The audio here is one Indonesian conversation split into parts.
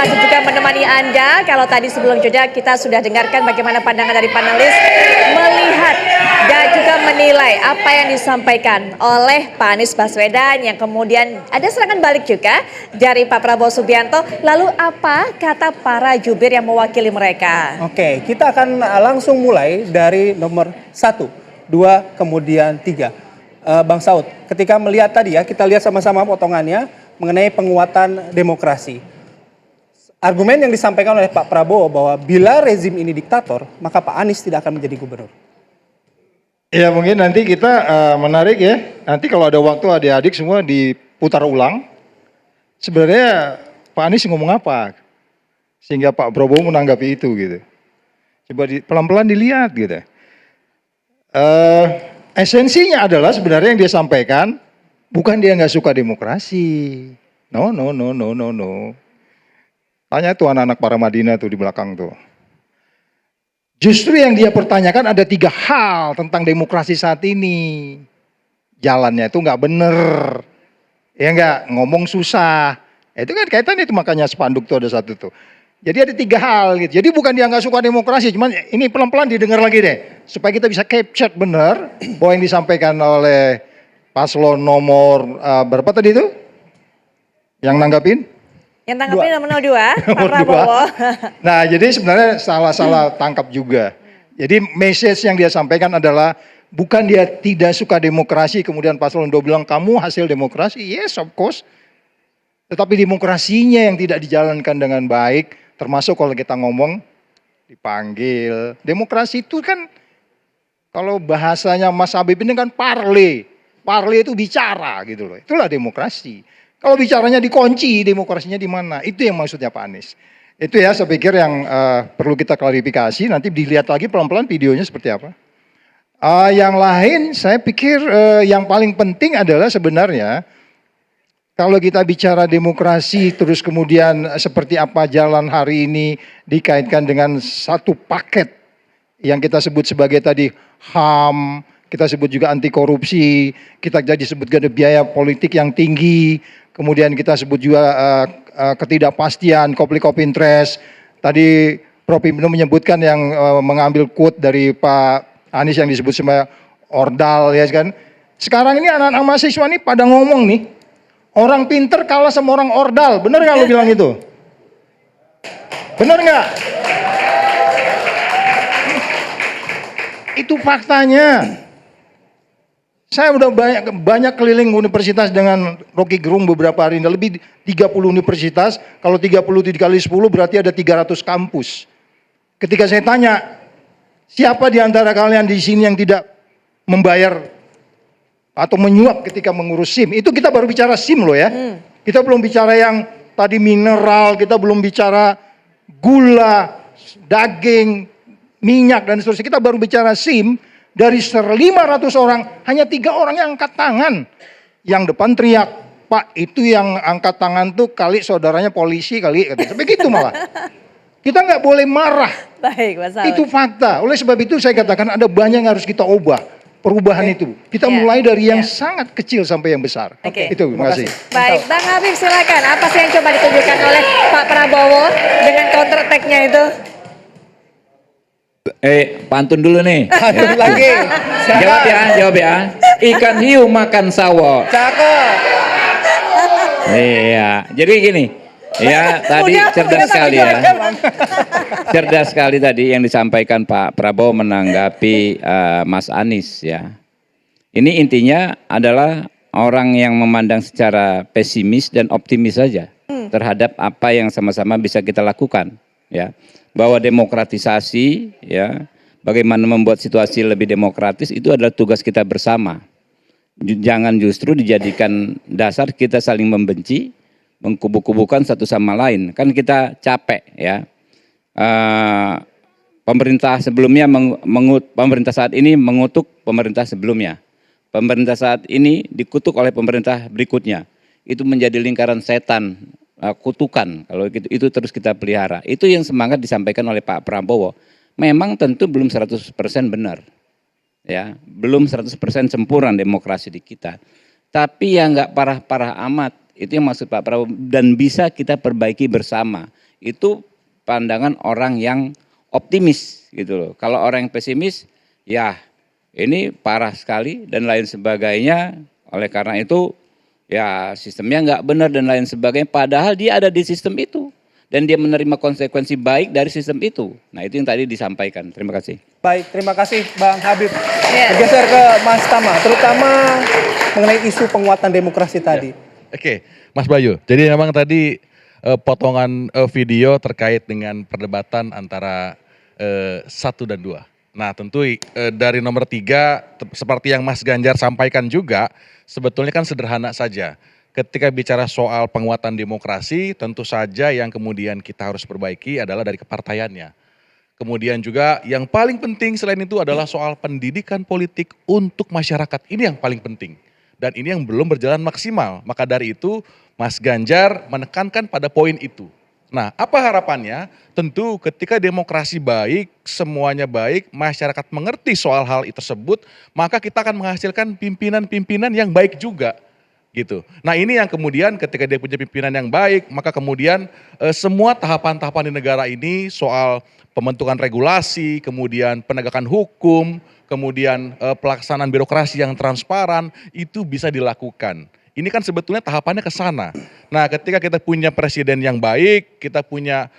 masih juga menemani Anda. Kalau tadi sebelum jeda kita sudah dengarkan bagaimana pandangan dari panelis melihat dan juga menilai apa yang disampaikan oleh Pak Anies Baswedan yang kemudian ada serangan balik juga dari Pak Prabowo Subianto. Lalu apa kata para jubir yang mewakili mereka? Oke, kita akan langsung mulai dari nomor 1, 2, kemudian 3. Bang Saud, ketika melihat tadi ya, kita lihat sama-sama potongannya mengenai penguatan demokrasi. Argumen yang disampaikan oleh Pak Prabowo bahwa bila rezim ini diktator, maka Pak Anies tidak akan menjadi gubernur. Ya mungkin nanti kita menarik ya, nanti kalau ada waktu adik-adik semua diputar ulang. Sebenarnya Pak Anies ngomong apa? Sehingga Pak Prabowo menanggapi itu gitu. Coba pelan-pelan dilihat gitu. Esensinya adalah sebenarnya yang dia sampaikan, bukan dia nggak suka demokrasi. No. Tanya tuh anak-anak para Madinah tuh di belakang tuh. Justru yang dia pertanyakan ada 3 hal tentang demokrasi saat ini. Jalannya itu nggak bener. Ya nggak, ngomong susah. Itu kan kaitan itu makanya spanduk tuh ada satu tuh. Jadi ada 3 hal gitu. Jadi bukan dia nggak suka demokrasi, cuman ini pelan-pelan didengar lagi deh. Supaya kita bisa capture bener bahwa yang disampaikan oleh paslon nomor berapa tadi itu? Yang nanggapin? Yang tanggapnya nomor 02, Pak Prabowo. Nah, jadi sebenarnya salah tangkap juga. Jadi message yang dia sampaikan adalah bukan dia tidak suka demokrasi, kemudian paslon 2 bilang kamu hasil demokrasi. Yes, of course. Tetapi demokrasinya yang tidak dijalankan dengan baik, termasuk kalau kita ngomong dipanggil. Demokrasi itu kan kalau bahasanya Mas Habib ini kan parle. Parle itu bicara gitu loh. Itulah demokrasi. Kalau bicaranya dikunci, demokrasinya di mana? Itu yang maksudnya Pak Anies. Itu ya saya pikir yang perlu kita klarifikasi. Nanti dilihat lagi pelan-pelan videonya seperti apa. Yang lain saya pikir yang paling penting adalah sebenarnya kalau kita bicara demokrasi terus kemudian seperti apa jalan hari ini dikaitkan dengan satu paket yang kita sebut sebagai tadi HAM, kita sebut juga anti korupsi, kita jadi sebutkan ada biaya politik yang tinggi, kemudian kita sebut juga ketidakpastian, konflik of interest. Tadi Prof. Ibnu menyebutkan yang mengambil quote dari Pak Anies yang disebut sebagai ordal ya kan. Sekarang ini anak-anak mahasiswa ini pada ngomong nih, orang pinter kalah sama orang ordal. Bener nggak lo bilang itu? Bener nggak? Itu faktanya. Saya udah banyak keliling universitas dengan Rocky Gerung beberapa hari ini. Lebih 30 universitas. Kalau 30 dikali 10 berarti ada 300 kampus. Ketika saya tanya, siapa di antara kalian di sini yang tidak membayar atau menyuap ketika mengurus SIM? Itu kita baru bicara SIM loh ya. Kita belum bicara yang tadi mineral, kita belum bicara gula, daging, minyak dan seterusnya. Kita baru bicara SIM. Dari 500 orang, hanya 3 orang yang angkat tangan. Yang depan teriak, Pak itu yang angkat tangan tuh kali saudaranya polisi kali. Begitu malah. Kita nggak boleh marah. Baik, Mas Saud. Itu fakta. Oleh sebab itu saya katakan ada banyak yang harus kita ubah. Perubahan itu. Kita mulai dari yang sangat kecil sampai yang besar. Itu, terima kasih. Baik, Bang Habib silakan. Apa sih yang coba ditunjukkan oleh Pak Prabowo dengan counter attack-nya itu? Pantun dulu nih. Pantun lagi. Jawab ya. Ikan hiu makan sawo. Cakep. Iya, jadi gini. Ya, tadi cerdas sekali ya. Cerdas sekali tadi yang disampaikan Pak Prabowo menanggapi Mas Anies ya. Ini intinya adalah orang yang memandang secara pesimis dan optimis saja terhadap apa yang sama-sama bisa kita lakukan ya. Bahwa demokratisasi ya, bagaimana membuat situasi lebih demokratis itu adalah tugas kita bersama. Jangan justru dijadikan dasar kita saling membenci, mengkubu-kubukan satu sama lain. Kan kita capek ya. Pemerintah sebelumnya pemerintah saat ini mengutuk pemerintah sebelumnya. Pemerintah saat ini dikutuk oleh pemerintah berikutnya. Itu menjadi lingkaran setan. Kutukan kalau itu terus kita pelihara. Itu yang semangat disampaikan oleh Pak Prabowo. Memang tentu belum 100% benar. Ya, belum 100% sempurna demokrasi di kita. Tapi yang nggak parah-parah amat, itu yang maksud Pak Prabowo dan bisa kita perbaiki bersama. itu pandangan orang yang optimis gitu loh. Kalau orang yang pesimis, ya ini parah sekali dan lain sebagainya. Oleh karena itu, ya sistemnya nggak benar dan lain sebagainya. Padahal dia ada di sistem itu dan dia menerima konsekuensi baik dari sistem itu. Nah itu yang tadi disampaikan. Terima kasih. Baik, terima kasih Bang Habib. Ya. Bergeser ke Mas Tama, terutama mengenai isu penguatan demokrasi tadi. Oke, Mas Bayu. Jadi memang tadi potongan video terkait dengan perdebatan antara 1 dan 2. Nah tentu dari nomor 3 seperti yang Mas Ganjar sampaikan juga sebetulnya kan sederhana saja. Ketika bicara soal penguatan demokrasi tentu saja yang kemudian kita harus perbaiki adalah dari kepartaiannya. Kemudian juga yang paling penting selain itu adalah soal pendidikan politik untuk masyarakat. Ini yang paling penting. Dan ini yang belum berjalan maksimal. Maka dari itu Mas Ganjar menekankan pada poin itu. Nah, apa harapannya? Tentu ketika demokrasi baik, semuanya baik, masyarakat mengerti soal hal tersebut, maka kita akan menghasilkan pimpinan-pimpinan yang baik juga. Gitu. Nah ini yang kemudian ketika dia punya pimpinan yang baik, maka kemudian semua tahapan-tahapan di negara ini soal pembentukan regulasi, kemudian penegakan hukum, kemudian pelaksanaan birokrasi yang transparan, itu bisa dilakukan. Ini kan sebetulnya tahapannya ke sana. Nah, ketika kita punya presiden yang baik, kita punya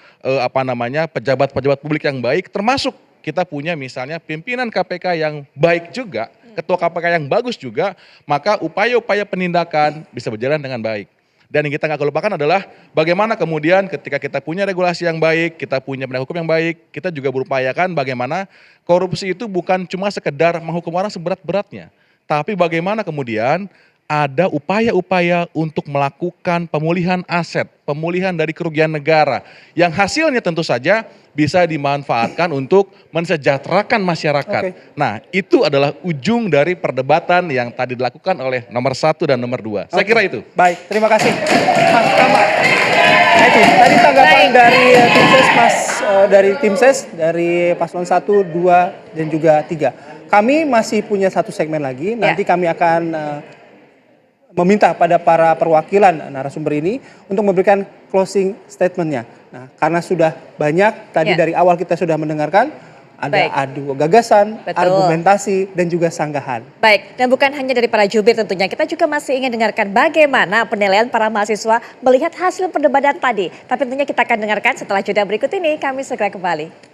pejabat-pejabat publik yang baik, termasuk kita punya misalnya pimpinan KPK yang baik juga, ketua KPK yang bagus juga, maka upaya-upaya penindakan bisa berjalan dengan baik. Dan yang kita nggak lupakan adalah bagaimana kemudian ketika kita punya regulasi yang baik, kita punya penegak hukum yang baik, kita juga berupayakan bagaimana korupsi itu bukan cuma sekedar menghukum orang seberat-beratnya, tapi bagaimana kemudian ada upaya-upaya untuk melakukan pemulihan aset, pemulihan dari kerugian negara, yang hasilnya tentu saja bisa dimanfaatkan untuk mensejahterakan masyarakat. Oke. Nah itu adalah ujung dari perdebatan yang tadi dilakukan oleh nomor 1 dan nomor 2. Saya kira itu. Baik, terima kasih Mas Tama. Nah itu, tadi tanggapan Baik. dari tim ses dari paslon 1, 2, dan juga 3. Kami masih punya satu segmen lagi, nanti kami akan meminta pada para perwakilan narasumber ini untuk memberikan closing statementnya. Nah, karena sudah banyak tadi dari awal kita sudah mendengarkan ada Baik. adu gagasan, Betul. argumentasi, dan juga sanggahan. Baik, dan bukan hanya dari para jubir tentunya, kita juga masih ingin dengarkan bagaimana penilaian para mahasiswa melihat hasil perdebatan tadi. Tapi tentunya kita akan dengarkan setelah jeda berikut ini, kami segera kembali.